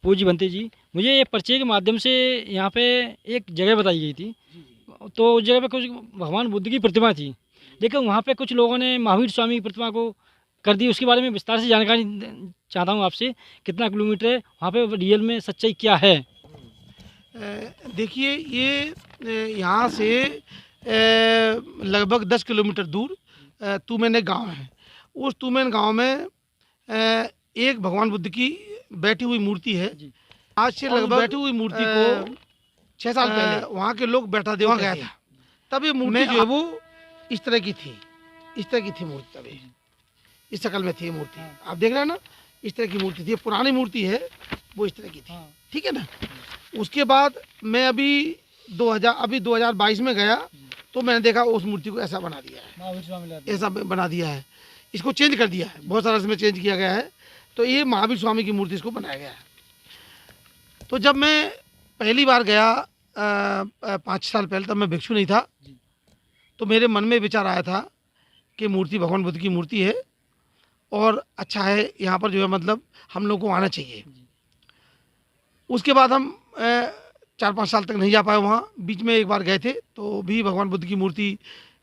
पूज्य भंते जी, मुझे ये पर्चे के माध्यम से यहाँ पे एक जगह बताई गई थी। तो उस जगह पे कुछ भगवान बुद्ध की प्रतिमा थी, लेकिन वहाँ पे कुछ लोगों ने महावीर स्वामी की प्रतिमा को कर दी। उसके बारे में विस्तार से जानकारी चाहता हूँ आपसे, कितना किलोमीटर है वहाँ पे, रियल में सच्चाई क्या है? देखिए ये यहाँ से लगभग 10 किलोमीटर दूर तुमेन गांव है। उस तुमेन गांव में एक भगवान बुद्ध की बैठी हुई मूर्ति है। आज से लगभग बैठी हुई मूर्ति को 6 साल पहले वहाँ के लोग बैठा देवा गया था। तब ये मूर्ति जो है वो इस तरह की थी, इस तरह की थी मूर्ति। तब इस शक्ल में थी ये मूर्ति, आप देख रहे हैं ना, इस तरह की मूर्ति थी। पुरानी मूर्ति है वो इस तरह की थी, ठीक है ना। उसके बाद मैं अभी 2022 में गया तो मैंने देखा उस मूर्ति को ऐसा बना दिया है, ऐसा बना दिया है, इसको चेंज कर दिया है, बहुत सारा इसमें चेंज किया गया है। तो ये महावीर स्वामी की मूर्ति इसको बनाया गया है। तो जब मैं पहली बार गया 5 साल पहले, तब मैं भिक्षु नहीं था, तो मेरे मन में विचार आया था कि मूर्ति भगवान बुद्ध की मूर्ति है और अच्छा है, यहाँ पर जो है मतलब हम लोग को आना चाहिए। उसके बाद हम 4-5 साल तक नहीं जा पाए वहाँ। बीच में एक बार गए थे तो भी भगवान बुद्ध की मूर्ति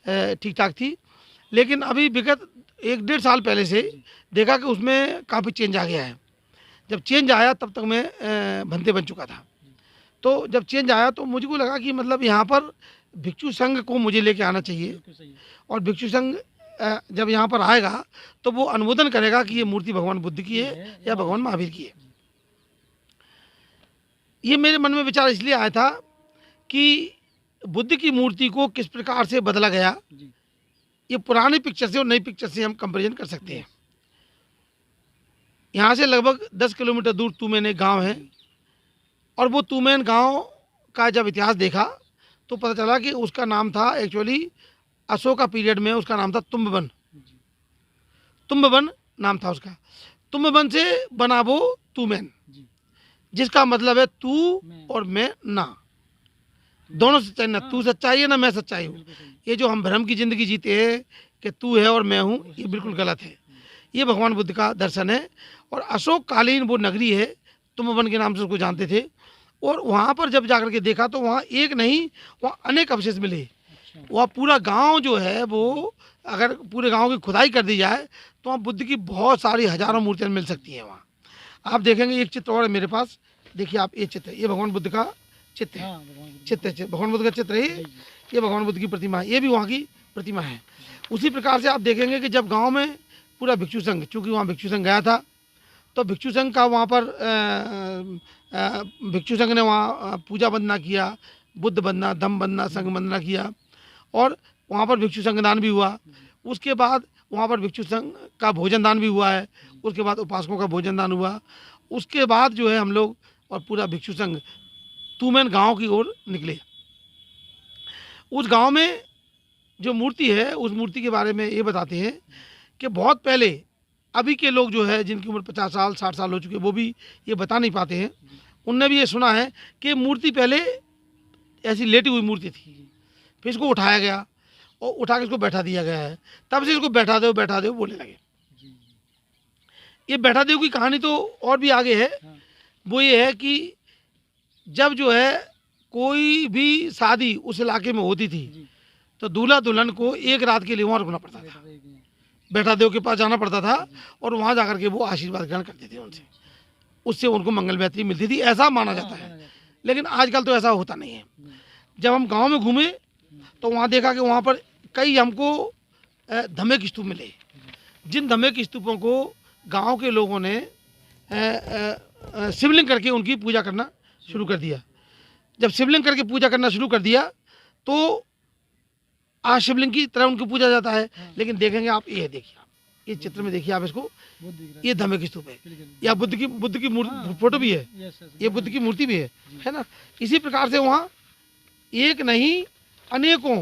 ठीक ठाक थी, लेकिन अभी विगत 1-1.5 साल पहले से देखा कि उसमें काफ़ी चेंज आ गया है। जब चेंज आया तब तक मैं भंते बन चुका था। तो जब चेंज आया तो मुझको लगा कि मतलब यहाँ पर भिक्षु संघ को मुझे लेके आना चाहिए, और भिक्षु संघ जब यहाँ पर आएगा तो वो अनुमोदन करेगा कि ये मूर्ति भगवान बुद्ध की है या भगवान महावीर की है। ये मेरे मन में विचार इसलिए आया था कि बुद्ध की मूर्ति को किस प्रकार से बदला गया, ये पुरानी पिक्चर से और नई पिक्चर से हम कंपैरिजन कर सकते हैं। यहाँ से लगभग 10 किलोमीटर दूर तुमेन एक गाँव है, और वो तुमेन गांव का जब इतिहास देखा तो पता चला कि उसका नाम था एक्चुअली, अशोका पीरियड में उसका नाम था तुम्बवन। तुम्बवन नाम था उसका। तुम्बवन से बना वो तुमेन, जिसका मतलब है तू और मैं ना, दोनों सच्चाई, ना तू सच्चाई है ना मैं सच्चाई हूँ। ये जो हम भ्रम की ज़िंदगी जीते हैं कि तू है और मैं हूँ, ये बिल्कुल गलत है। ये भगवान बुद्ध का दर्शन है। और अशोक कालीन वो नगरी है, तुम्बवन के नाम से उसको जानते थे। और वहाँ पर जब जाकर के देखा तो वहाँ एक नहीं, वहाँ अनेक अवशेष मिले। वहाँ पूरा गांव जो है वो, अगर पूरे गांव की खुदाई कर दी जाए तो वहाँ बुद्ध की बहुत सारी हजारों मूर्तियाँ मिल सकती हैं। वहाँ आप देखेंगे एक चित्र और है मेरे पास, देखिए आप, ये चित्र, ये भगवान बुद्ध का चित्र है, भगवान बुद्ध का चित्र है, ये भगवान बुद्ध की प्रतिमा है, ये भी वहाँ की प्रतिमा है। उसी प्रकार से आप देखेंगे कि जब गाँव में पूरा भिक्षु संघ, चूँकि वहाँ भिक्षु संघ गया था, तो भिक्षु संघ का वहाँ पर भिक्षु संघ ने वहाँ पूजा वंदना किया, बुद्ध वंदना, धम्म वंदना, संघ वंदना किया, और वहाँ पर भिक्षु संघ दान भी हुआ। उसके बाद वहाँ पर भिक्षु संघ का भोजन दान भी हुआ है। उसके बाद उपासकों का भोजन दान हुआ। उसके बाद जो है हम लोग और पूरा भिक्षु संघ तुमेन गांव की ओर निकले। उस गांव में जो मूर्ति है, उस मूर्ति के बारे में ये बताते हैं कि बहुत पहले, अभी के लोग जो है जिनकी उम्र 50 साल 60 साल हो चुके, वो भी ये बता नहीं पाते हैं। उनने भी ये सुना है कि मूर्ति पहले ऐसी लेटी हुई मूर्ति थी, फिर इसको उठाया गया और उठा के इसको बैठा दिया गया है। तब से इसको बैठा दो बोलने लगे। ये बैठा देव की कहानी तो और भी आगे है। वो ये है कि जब जो है कोई भी शादी उस इलाके में होती थी तो दूल्हा दुल्हन को एक रात के लिए वहाँ रुकना पड़ता था, बैठा देव के पास जाना पड़ता था, और वहाँ जाकर के वो आशीर्वाद ग्रहण करते थे उनसे, उससे उनको मंगल मैत्री मिलती थी, ऐसा माना जाता है। लेकिन आजकल तो ऐसा होता नहीं है। जब हम गांव में घूमे तो वहाँ देखा कि वहाँ पर कई हमको धम्मिक स्तूप मिले, जिन धम्मिक स्तूपों को गांव के लोगों ने शिवलिंग करके उनकी पूजा करना शुरू कर दिया। जब शिवलिंग करके पूजा करना शुरू कर दिया तो आज शिवलिंग की तरह उनको पूजा जाता है। लेकिन देखेंगे आप, ये देखिए आप, ये चित्र में देखिए आप इसको, ये धम्मिक स्तूप है, या बुद्ध की फोटो भी है, ये बुद्ध की मूर्ति भी है ना। इसी प्रकार से वहाँ एक नहीं अनेकों,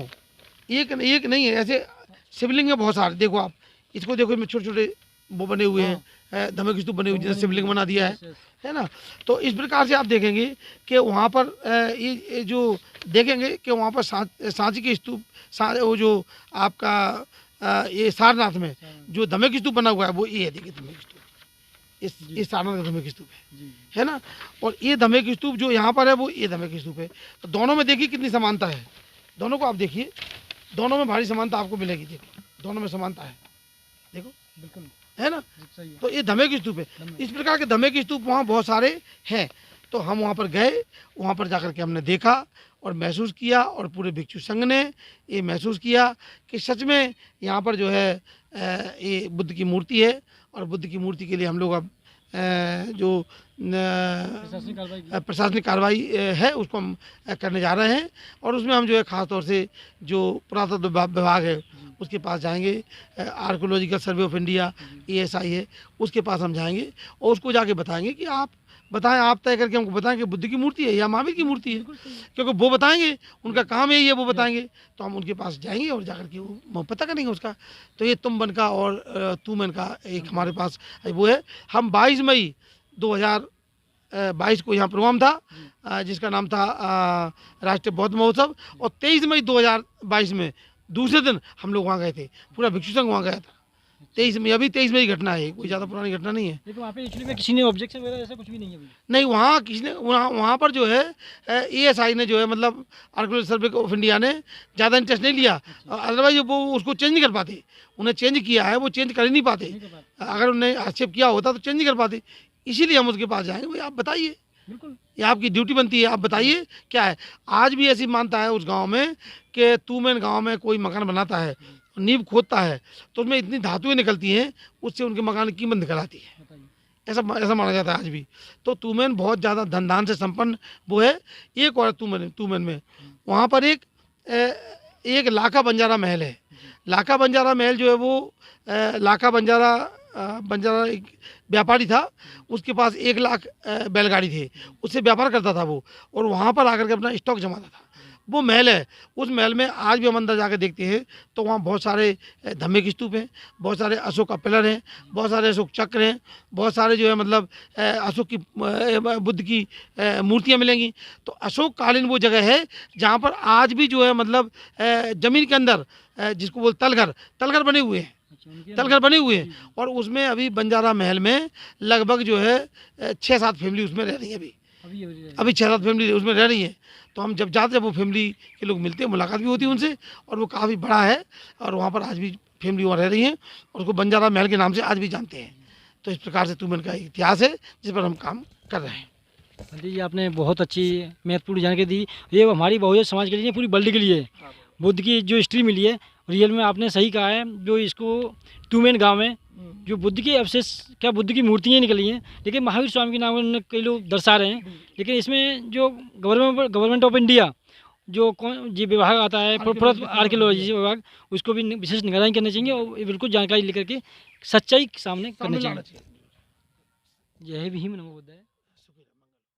एक नहीं है, ऐसे शिवलिंग है बहुत सारे। देखो आप इसको देखो, इसमें छोटे छोटे वो बने हुए हैं, धम्मिक स्तूप बने हुए, जैसे शिवलिंग बना दिया है ना। तो इस प्रकार से आप देखेंगे कि वहाँ पर ये जो देखेंगे कि वहाँ पर सांची के स्तूप, वो जो आपका ये सारनाथ में जो धम्मिक स्तूप बना हुआ है वो ये है, देखिए धम्मिक स्तूप, ये सारनाथ का धम्मिक स्तूप जी है ना। और ये धम्मिक स्तूप जो यहाँ पर है वो ये धम्मिक स्तूप है। तो दोनों में देखिए कितनी समानता है, दोनों को आप देखिए, दोनों में भारी समानता आपको मिलेगी। देखो दोनों में समानता है, देखो बिल्कुल है ना। सही है। तो ये धम्मिक स्तूप है। इस प्रकार के धम्मिक स्तूप वहाँ बहुत सारे हैं। तो हम वहाँ पर गए, वहाँ पर जाकर के हमने देखा और महसूस किया, और पूरे भिक्षु संघ ने ये महसूस किया कि सच में यहाँ पर जो है ये बुद्ध की मूर्ति है। और बुद्ध की मूर्ति के लिए हम लोग अब जो प्रशासनिक कार्रवाई है उसको हम करने जा रहे हैं। और उसमें हम जो है ख़ास तौर से जो पुरातत्व विभाग है उसके पास जाएंगे, archaeological survey of India ASI है उसके पास हम जाएंगे और उसको जाके बताएंगे कि आप बताएं, आप तय करके हमको बताएं कि बुद्ध की मूर्ति है या महावीर की मूर्ति है, क्योंकि वो बताएंगे, उनका काम यही है, वो बताएंगे। तो हम उनके पास जाएंगे और जाकर के वो पता करेंगे उसका। तो ये तुम बन का और तू मन का एक हमारे पास वो है। हम 22 मई 2022 को यहाँ प्रोग्राम था जिसका नाम था राष्ट्रीय बौद्ध महोत्सव, और 23 मई 2022 में दूसरे दिन हम लोग वहाँ गए थे, पूरा भिक्षु संघ वहाँ गया था। 23 मई, अभी 23 मई घटना है, कोई ज़्यादा पुरानी घटना नहीं है। लेकिन वहाँ पे एक्चुअली में किसी ने ऑब्जेक्शन वगैरह ऐसा कुछ भी नहीं है अभी? नहीं, वहाँ किसी ने वहाँ पर जो है ASI ने जो है मतलब आर्कोलॉजिकल सर्वे ऑफ इंडिया ने ज़्यादा इंटरेस्ट नहीं लिया। अदरवाइज वो उसको चेंज नहीं कर पाते, उन्हें चेंज किया है, वो चेंज कर ही नहीं पाते। अगर उन्हें आक्षेप किया होता तो चेंज नहीं कर पाते, इसीलिए हम उसके पास जाएंगे। भाई आप बताइए, बिल्कुल ये आपकी ड्यूटी बनती है, आप बताइए क्या है। आज भी ऐसी मानता है उस गांव में कि तूमेन गांव में कोई मकान बनाता है, नींव खोदता है तो उसमें इतनी धातुएं निकलती हैं, उससे उनके मकान की कीमत निकल आती है। ऐसा माना जाता है आज भी। तो तूमेन बहुत ज़्यादा धन दान से संपन्न वो है। एक और तूमेन में वहाँ पर एक लाखा बंजारा महल है। लाखा बंजारा महल जो है वो लाखा बंजारा एक व्यापारी था, उसके पास 1 लाख बैलगाड़ी थे, उससे व्यापार करता था वो, और वहाँ पर आकर के अपना स्टॉक जमाता था। वो महल है, उस महल में आज भी हम अंदर जाकर देखते हैं तो वहाँ बहुत सारे धम्मिक स्तूप हैं, बहुत सारे अशोक का पिलर हैं, बहुत सारे अशोक चक्र हैं, बहुत सारे जो है मतलब अशोक की बुद्ध की मूर्तियाँ मिलेंगी। तो अशोक कालीन वो जगह है जहाँ पर आज भी जो है मतलब ज़मीन के अंदर जिसको बोल तलघर बने हुए हैं, तलघर बने हुए हैं। और उसमें अभी बंजारा महल में लगभग जो है 6-7 फैमिली उसमें रह रही है। अभी 6-7 फैमिली उसमें रह रही है। तो हम जब जाते हैं वो फैमिली के लोग मिलते हैं, मुलाकात भी होती है उनसे, और वो काफ़ी बड़ा है और वहाँ पर आज भी फैमिली वहाँ रह रही हैं और उसको बंजारा महल के नाम से आज भी जानते हैं। तो इस प्रकार से तूमेन का इतिहास है जिस पर हम काम कर रहे हैं। पंडित जी आपने बहुत अच्छी महत्वपूर्ण जानकारी दी। ये हमारी बहुजन समाज के लिए, पूरी वर्ल्ड के लिए बुद्ध की जो हिस्ट्री मिली है रियल में आपने सही कहा है। जो इसको तूमेन गाँव में जो बुद्ध के अवशेष, क्या बुद्ध की मूर्तियाँ निकली हैं, लेकिन महावीर स्वामी के नाम उन्होंने कई लोग दर्शा रहे हैं। लेकिन इसमें जो गवर्नमेंट ऑफ इंडिया जो जी विभाग आता है, आर्कियोलॉजी विभाग, उसको भी विशेष निगरानी करनी चाहिए और बिल्कुल जानकारी लेकर के सच्चाई सामने करनी चाहिए। जय भीम, नमो बुद्धाय।